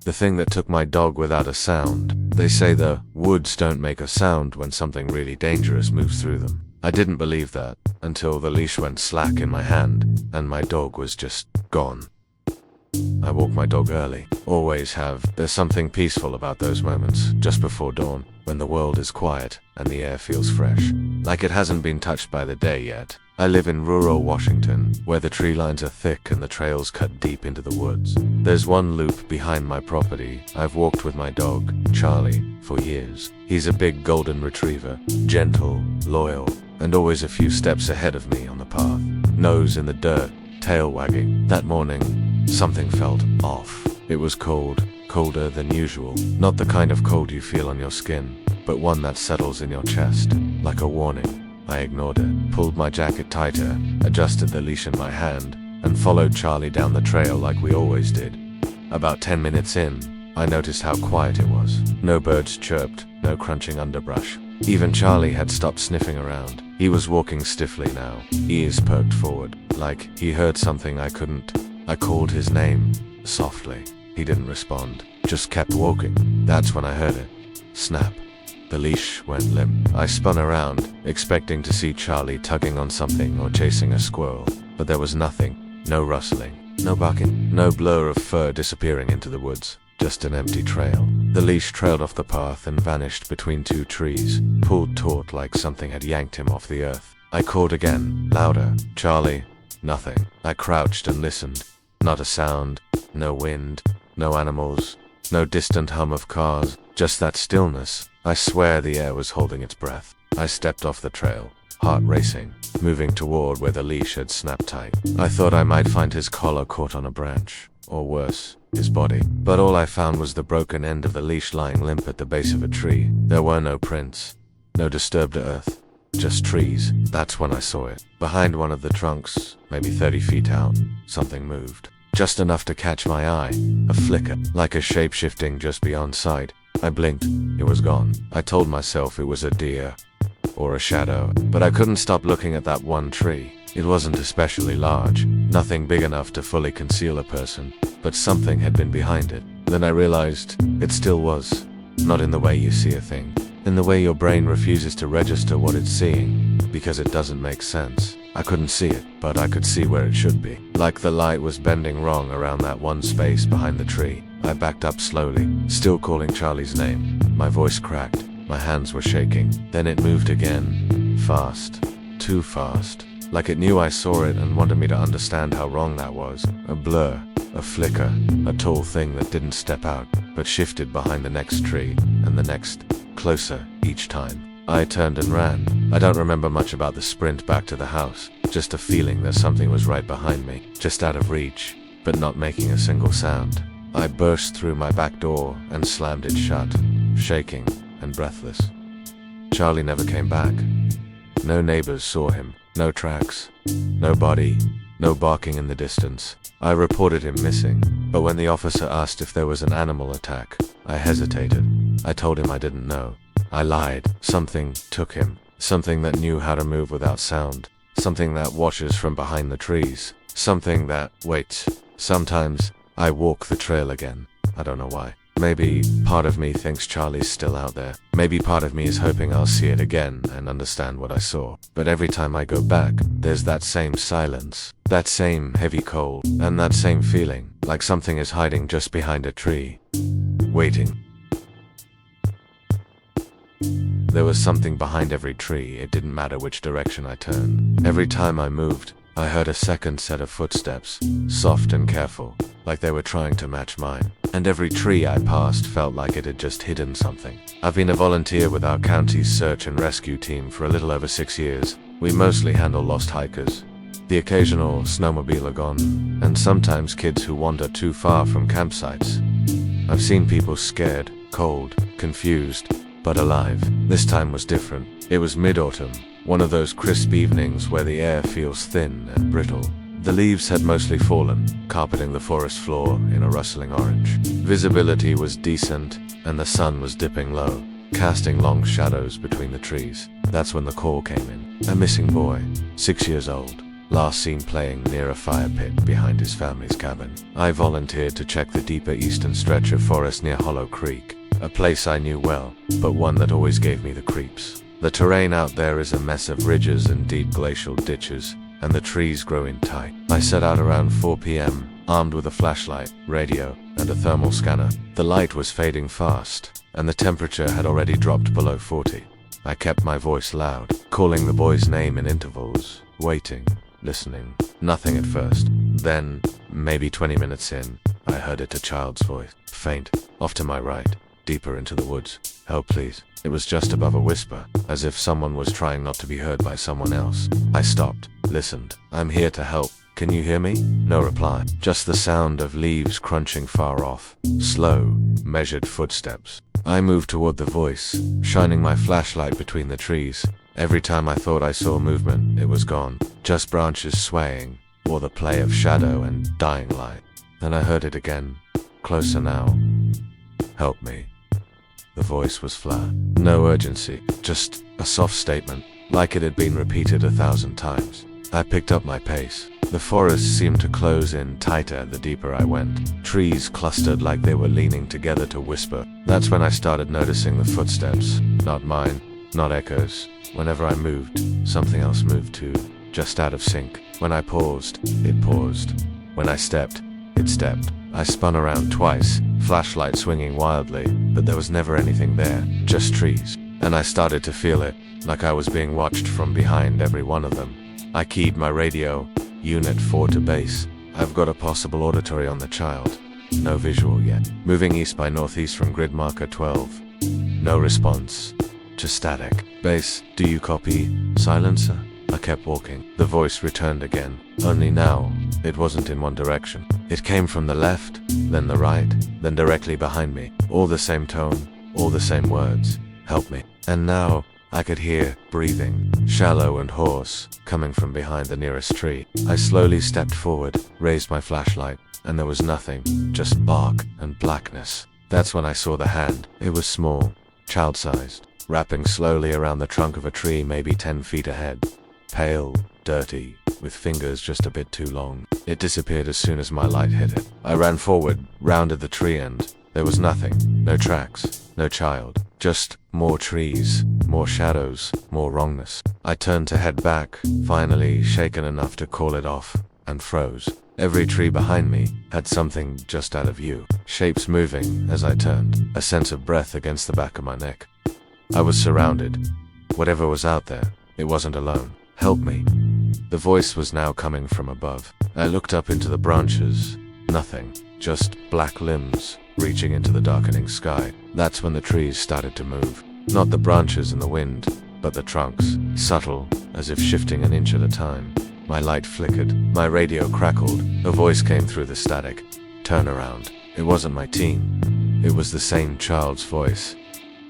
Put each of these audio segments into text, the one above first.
the thing that took my dog without a sound. They say the woods don't make a sound when something really dangerous moves through them. I didn't believe that until the leash went slack in my hand and my dog was just gone. I walk my dog early. Always have. There's something peaceful about those moments, just before dawn, when the world is quiet and the air feels fresh, like it hasn't been touched by the day yet. I live in rural Washington, where the tree lines are thick and the trails cut deep into the woods. There's one loop behind my property. I've walked with my dog, Charlie, for years. He's a big golden retriever, gentle, loyal, and always a few steps ahead of me on the path. Nose in the dirt, tail wagging. That morning, something felt off. It was cold, colder than usual. Not the kind of cold you feel on your skin, but one that settles in your chest, like a warning. I ignored it, pulled my jacket tighter, adjusted the leash in my hand, and followed Charlie down the trail like we always did. About 10 minutes in, I noticed how quiet it was. No birds chirped, no crunching underbrush. Even Charlie had stopped sniffing around. He was walking stiffly now, ears perked forward, like he heard something I couldn't. I called his name, softly. He didn't respond, just kept walking. That's when I heard it. Snap. The leash went limp. I spun around, expecting to see Charlie tugging on something or chasing a squirrel, but there was nothing. No rustling, no barking, no blur of fur disappearing into the woods. Just an empty trail. The leash trailed off the path and vanished between two trees, pulled taut like something had yanked him off the earth. I called again, louder. Charlie. Nothing. I crouched and listened. Not a sound, no wind, no animals, no distant hum of cars, just that stillness. I swear the air was holding its breath. I stepped off the trail, heart racing, moving toward where the leash had snapped tight. I thought I might find his collar caught on a branch, or worse, his body. But all I found was the broken end of the leash lying limp at the base of a tree. There were no prints, no disturbed earth, just trees. That's when I saw it. Behind one of the trunks, maybe 30 feet out, something moved. Just enough to catch my eye. A flicker, like a shape-shifting just beyond sight. I blinked. It was gone. I told myself it was a deer or a shadow, but I couldn't stop looking at that one tree. It wasn't especially large, nothing big enough to fully conceal a person, but something had been behind it. Then I realized it still was. Not in the way you see a thing, in the way your brain refuses to register what it's seeing, because it doesn't make sense. I couldn't see it, but I could see where it should be. Like the light was bending wrong around that one space behind the tree. I backed up slowly, still calling Charlie's name. My voice cracked, my hands were shaking. Then it moved again. Fast. Too fast. Like it knew I saw it and wanted me to understand how wrong that was. A blur, a flicker, a tall thing that didn't step out, but shifted behind the next tree, and the next, closer each time. I turned and ran. I don't remember much about the sprint back to the house, just a feeling that something was right behind me, just out of reach, but not making a single sound. I burst through my back door and slammed it shut, shaking and breathless. Charlie never came back. No neighbors saw him, no tracks, no body, no barking in the distance. I reported him missing, but when the officer asked if there was an animal attack, I hesitated. I told him I didn't know. I lied. Something took him. Something that knew how to move without sound. Something that watches from behind the trees. Something that waits. Sometimes I walk the trail again. I don't know why. Maybe part of me thinks Charlie's still out there. Maybe part of me is hoping I'll see it again and understand what I saw. But every time I go back, there's that same silence, that same heavy cold, and that same feeling, like something is hiding just behind a tree, waiting. There was something behind every tree. It didn't matter which direction I turned. Every time I moved, I heard a second set of footsteps, soft and careful, like they were trying to match mine. And every tree I passed felt like it had just hidden something. I've been a volunteer with our county's search and rescue team for a little over 6 years. We mostly handle lost hikers, the occasional snowmobiler gone, and sometimes kids who wander too far from campsites. I've seen people scared, cold, confused, but alive. This time was different. It was mid-autumn, one of those crisp evenings where the air feels thin and brittle. The leaves had mostly fallen, carpeting the forest floor in a rustling orange. Visibility was decent, and the sun was dipping low, casting long shadows between the trees. That's when the call came in. A missing boy, 6 years old. last seen playing near a fire pit behind his family's cabin. I volunteered to check the deeper eastern stretch of forest near Hollow Creek, a place I knew well, but one that always gave me the creeps. The terrain out there is a mess of ridges and deep glacial ditches, and the trees grow in tight. I set out around 4 p.m., armed with a flashlight, radio, and a thermal scanner. The light was fading fast, and the temperature had already dropped below 40. I kept my voice loud, calling the boy's name in intervals, waiting, listening. Nothing at first. Then, maybe 20 minutes in, I heard a child's voice, faint, off to my right, deeper into the woods. "Help, please." It was just above a whisper, as if someone was trying not to be heard by someone else. I stopped, listened. "I'm here to help. Can you hear me?" No reply. Just the sound of leaves crunching far off. Slow, measured footsteps. I moved toward the voice, shining my flashlight between the trees. Every time I thought I saw movement, it was gone. Just branches swaying, or the play of shadow and dying light. Then I heard it again, closer now. "Help me." The voice was flat. No urgency, just a soft statement, like it had been repeated 1,000 times. I picked up my pace. The forest seemed to close in tighter the deeper I went. Trees clustered like they were leaning together to whisper. That's when I started noticing the footsteps. Not mine, not echoes. Whenever I moved, something else moved too, just out of sync. When I paused, it paused. When I stepped, it stepped. I spun around twice, flashlight swinging wildly, but there was never anything there, just trees. And I started to feel it, like I was being watched from behind every one of them. I keyed my radio, Unit 4 to base. I've got a possible auditory on the child. No visual yet. Moving east by northeast from grid marker 12. No response. Just static. Base, do you copy? Silencer? I kept walking. The voice returned again. Only now, it wasn't in one direction. It came from the left, then the right, then directly behind me. All the same tone, all the same words. "Help me." And now, I could hear breathing, shallow and hoarse, coming from behind the nearest tree. I slowly stepped forward, raised my flashlight, and there was nothing, just bark and blackness. That's when I saw the hand. It was small, child-sized, wrapping slowly around the trunk of a tree maybe 10 feet ahead. Pale, dirty, with fingers just a bit too long. It disappeared as soon as my light hit it. I ran forward, rounded the tree end. There was nothing, no tracks, no child. Just more trees, more shadows, more wrongness. I turned to head back, finally shaken enough to call it off, and froze. Every tree behind me had something just out of view. Shapes moving as I turned, a sense of breath against the back of my neck. I was surrounded. Whatever was out there, it wasn't alone. "Help me." The voice was now coming from above. I looked up into the branches. Nothing, just black limbs reaching into the darkening sky. That's when the trees started to move. Not the branches in the wind, but the trunks, subtle, as if shifting an inch at a time. My light flickered. My radio crackled. A voice came through the static. "Turn around." It wasn't my team. It was the same child's voice,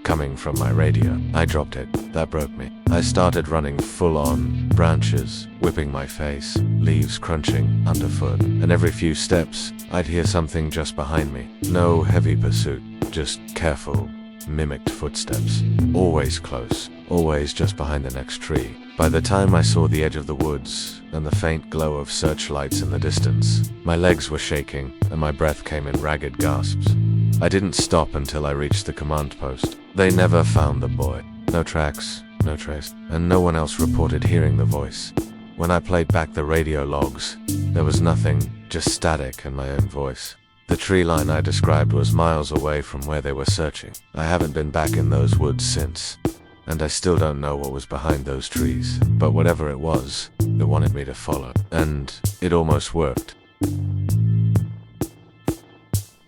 coming from my radio. I dropped it. That broke me. I started running full on, branches whipping my face, leaves crunching underfoot, and every few steps, I'd hear something just behind me. No heavy pursuit, just careful, mimicked footsteps. Always close, always just behind the next tree. By the time I saw the edge of the woods and the faint glow of searchlights in the distance, my legs were shaking and my breath came in ragged gasps. I didn't stop until I reached the command post. They never found the boy. No tracks, no trace, and no one else reported hearing the voice. When I played back the radio logs, there was nothing, just static and my own voice. The tree line I described was miles away from where they were searching. I haven't been back in those woods since, and I still don't know what was behind those trees. But whatever it was, it wanted me to follow, and it almost worked.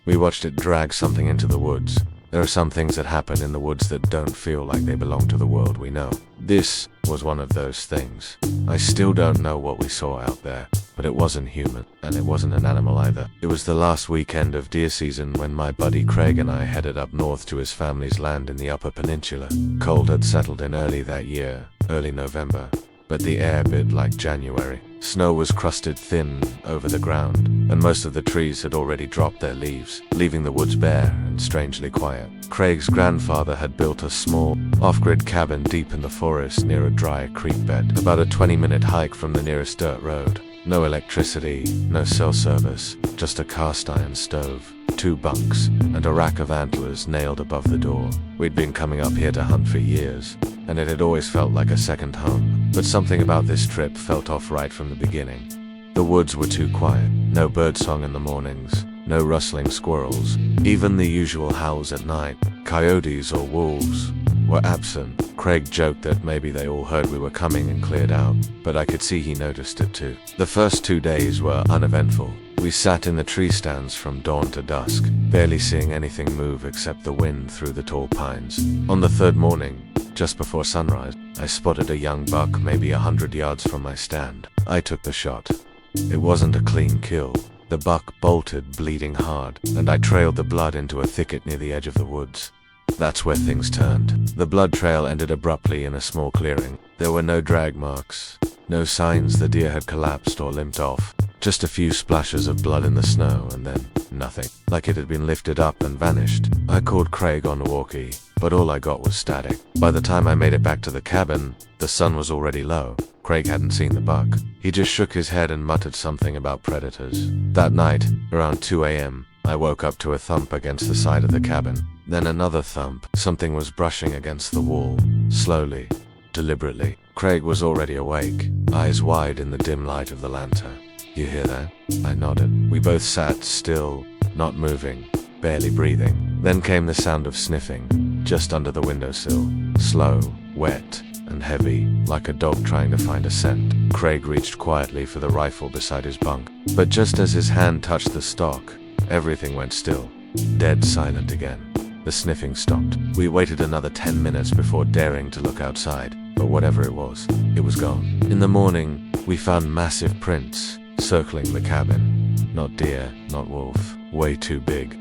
We watched it drag something into the woods. There are some things that happen in the woods that don't feel like they belong to the world we know. This was one of those things. I still don't know what we saw out there, but it wasn't human, and it wasn't an animal either. It was the last weekend of deer season when my buddy Craig and I headed up north to his family's land in the Upper Peninsula. Cold had settled in early that year, early November, but the air bit like January. Snow was crusted thin over the ground, and most of the trees had already dropped their leaves, leaving the woods bare and strangely quiet. Craig's grandfather had built a small, off-grid cabin deep in the forest near a dry creek bed, about a 20-minute hike from the nearest dirt road. No electricity, no cell service, just a cast-iron stove, 2 bunks, and a rack of antlers nailed above the door. We'd been coming up here to hunt for years, and it had always felt like a second home. But something about this trip felt off right from the beginning. The woods were too quiet, no birdsong in the mornings, no rustling squirrels. Even the usual howls at night, coyotes or wolves, were absent. Craig joked that maybe they all heard we were coming and cleared out, but I could see he noticed it too. The first 2 days were uneventful. We sat in the tree stands from dawn to dusk, barely seeing anything move except the wind through the tall pines. On the 3rd morning, just before sunrise, I spotted a young buck maybe 100 yards from my stand. I took the shot. It wasn't a clean kill. The buck bolted, bleeding hard, and I trailed the blood into a thicket near the edge of the woods. That's where things turned. The blood trail ended abruptly in a small clearing. There were no drag marks, no signs the deer had collapsed or limped off. Just a few splashes of blood in the snow, and then nothing. Like it had been lifted up and vanished. I called Craig on the walkie, but all I got was static. By the time I made it back to the cabin, the sun was already low. Craig hadn't seen the buck. He just shook his head and muttered something about predators. That night, around 2 a.m., I woke up to a thump against the side of the cabin. Then another thump. Something was brushing against the wall. Slowly, deliberately. Craig was already awake, eyes wide in the dim light of the lantern. "You hear that?" I nodded. We both sat still, not moving, barely breathing. Then came the sound of sniffing, just under the windowsill. Slow, wet, and heavy, like a dog trying to find a scent. Craig reached quietly for the rifle beside his bunk. But just as his hand touched the stock, everything went still. Dead silent again. The sniffing stopped. We waited another 10 minutes before daring to look outside, but whatever it was gone. In the morning, we found massive prints circling the cabin. Not deer, not wolf, way too big.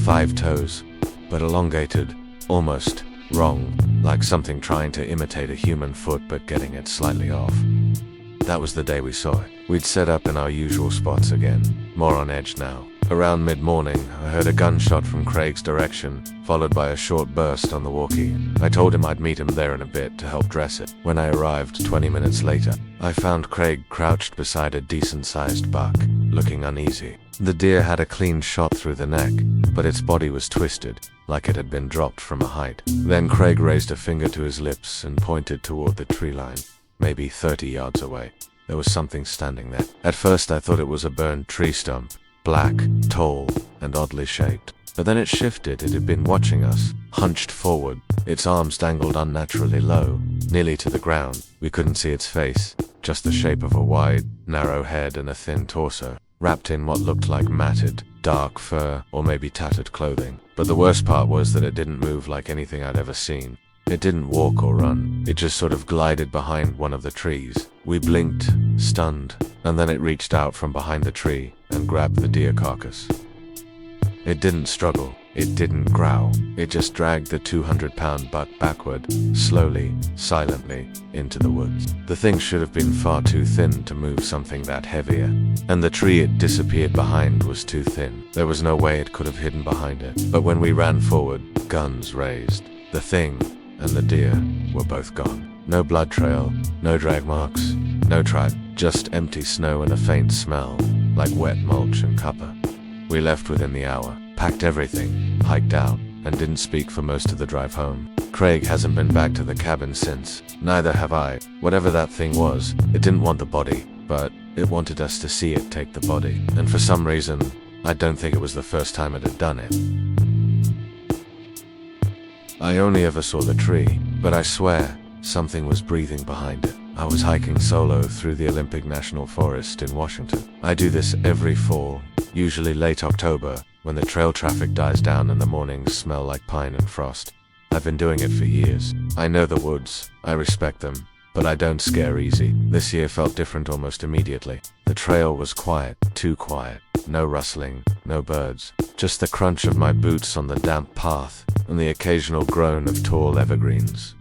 5 toes, but elongated, almost wrong, like something trying to imitate a human foot but getting it slightly off. That was the day we saw it. We'd set up in our usual spots again, more on edge now. Around mid-morning, I heard a gunshot from Craig's direction, followed by a short burst on the walkie. I told him I'd meet him there in a bit to help dress it. When I arrived 20 minutes later, I found Craig crouched beside a decent-sized buck, looking uneasy. The deer had a clean shot through the neck, but its body was twisted, like it had been dropped from a height. Then Craig raised a finger to his lips and pointed toward the tree line, maybe 30 yards away. There was something standing there. At first I thought it was a burned tree stump, black, tall, and oddly shaped. But then it shifted. It had been watching us, hunched forward. Its arms dangled unnaturally low, nearly to the ground. We couldn't see its face, just the shape of a wide, narrow head and a thin torso, wrapped in what looked like matted, dark fur or maybe tattered clothing. But the worst part was that it didn't move like anything I'd ever seen. It didn't walk or run. It just sort of glided behind one of the trees. We blinked, stunned, and then it reached out from behind the tree and grabbed the deer carcass. It didn't struggle. It didn't growl. It just dragged the 200-pound buck backward, slowly, silently, into the woods. The thing should have been far too thin to move something that heavier, and the tree it disappeared behind was too thin. There was no way it could have hidden behind it. But when we ran forward, guns raised, the thing and the deer were both gone. No blood trail, no drag marks, no track, just empty snow and a faint smell, like wet mulch and copper. We left within the hour, packed everything, hiked out, and didn't speak for most of the drive home. Craig hasn't been back to the cabin since. Neither have I. Whatever that thing was, it didn't want the body, but it wanted us to see it take the body. And for some reason, I don't think it was the first time it had done it. I only ever saw the tree, but I swear, something was breathing behind it. I was hiking solo through the Olympic National Forest in Washington. I do this every fall, usually late October, when the trail traffic dies down and the mornings smell like pine and frost. I've been doing it for years. I know the woods, I respect them, but I don't scare easy. This year felt different almost immediately. The trail was quiet, too quiet. No rustling, no birds, just the crunch of my boots on the damp path and the occasional groan of tall evergreens.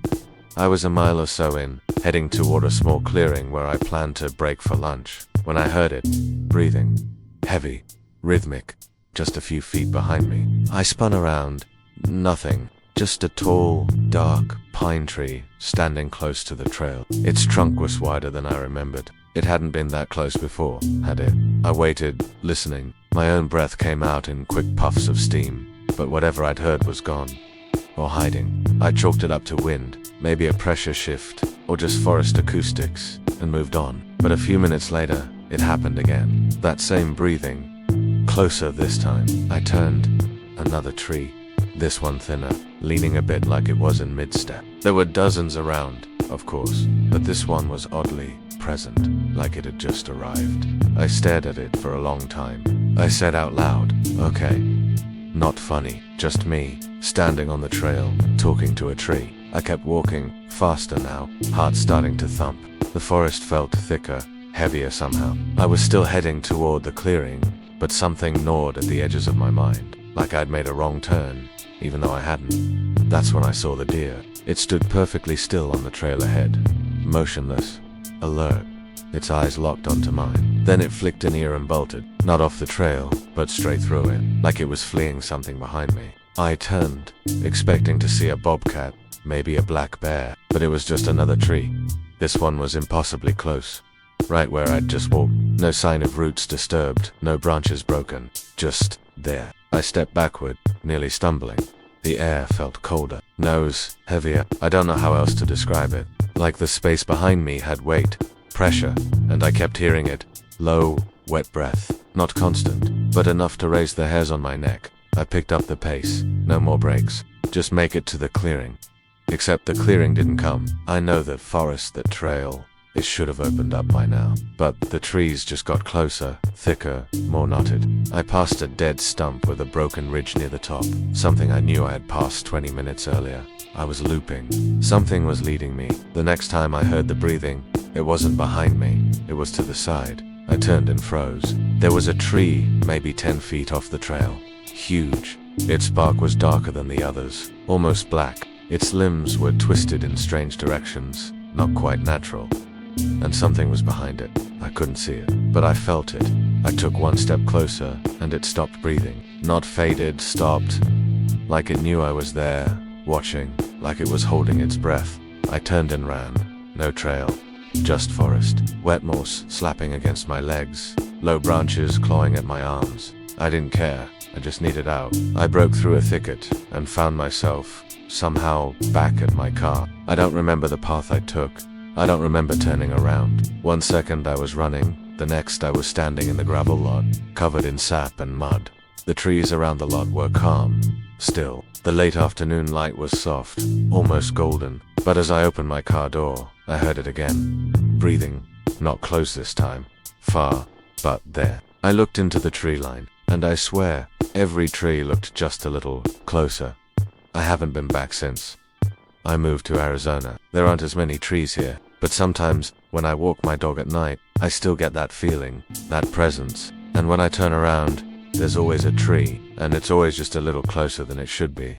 I was a mile or so in, heading toward a small clearing where I planned to break for lunch, when I heard it. Breathing. Heavy. Rhythmic. Just a few feet behind me. I spun around. Nothing. Just a tall, dark pine tree standing close to the trail. Its trunk was wider than I remembered. It hadn't been that close before, had it? I waited, listening. My own breath came out in quick puffs of steam, but whatever I'd heard was gone. Or hiding. I chalked it up to wind, maybe a pressure shift, or just forest acoustics, and moved on. But a few minutes later, it happened again. That same breathing. Closer this time. I turned. Another tree. This one thinner, leaning a bit like it was in mid-step. There were dozens around, of course, but this one was oddly present, like it had just arrived. I stared at it for a long time. I said out loud, "Okay." Not funny, just me, standing on the trail, talking to a tree. I kept walking, faster now, heart starting to thump. The forest felt thicker, heavier somehow. I was still heading toward the clearing, but something gnawed at the edges of my mind, like I'd made a wrong turn, even though I hadn't. That's when I saw the deer. It stood perfectly still on the trail ahead, motionless, alert, its eyes locked onto mine. Then it flicked an ear and bolted, not off the trail, but straight through it, like it was fleeing something behind me. I turned, expecting to see a bobcat, maybe a black bear, but it was just another tree. This one was impossibly close, right where I'd just walked. No sign of roots disturbed, no branches broken, just there. I stepped backward, nearly stumbling. The air felt colder, nose heavier. I don't know how else to describe it. Like the space behind me had weight, pressure, and I kept hearing it. Low, wet breath. Not constant, but enough to raise the hairs on my neck. I picked up the pace. No more breaks. Just make it to the clearing. Except the clearing didn't come. I know that forest, that trail, it should have opened up by now. But the trees just got closer, thicker, more knotted. I passed a dead stump with a broken ridge near the top. Something I knew I had passed 20 minutes earlier. I was looping. Something was leading me. The next time I heard the breathing, it wasn't behind me. It was to the side. I turned and froze. There was a tree, maybe 10 feet off the trail. Huge. Its bark was darker than the others, almost black. Its limbs were twisted in strange directions, not quite natural. And something was behind it. I couldn't see it, but I felt it. I took one step closer, and it stopped breathing. Not faded, stopped. Like it knew I was there, watching, like it was holding its breath. I turned and ran. No trail. Just forest. Wet moss slapping against my legs. Low branches clawing at my arms. I didn't care. I just needed out. I broke through a thicket, and found myself, somehow, back at my car. I don't remember the path I took. I don't remember turning around. One second I was running, the next I was standing in the gravel lot, covered in sap and mud. The trees around the lot were calm, still. The late afternoon light was soft, almost golden. But as I opened my car door, I heard it again. Breathing, not close this time. Far, but there. I looked into the tree line, and I swear, every tree looked just a little closer. I haven't been back since. I moved to Arizona. There aren't as many trees here. But sometimes, when I walk my dog at night, I still get that feeling, that presence. And when I turn around, there's always a tree, and it's always just a little closer than it should be.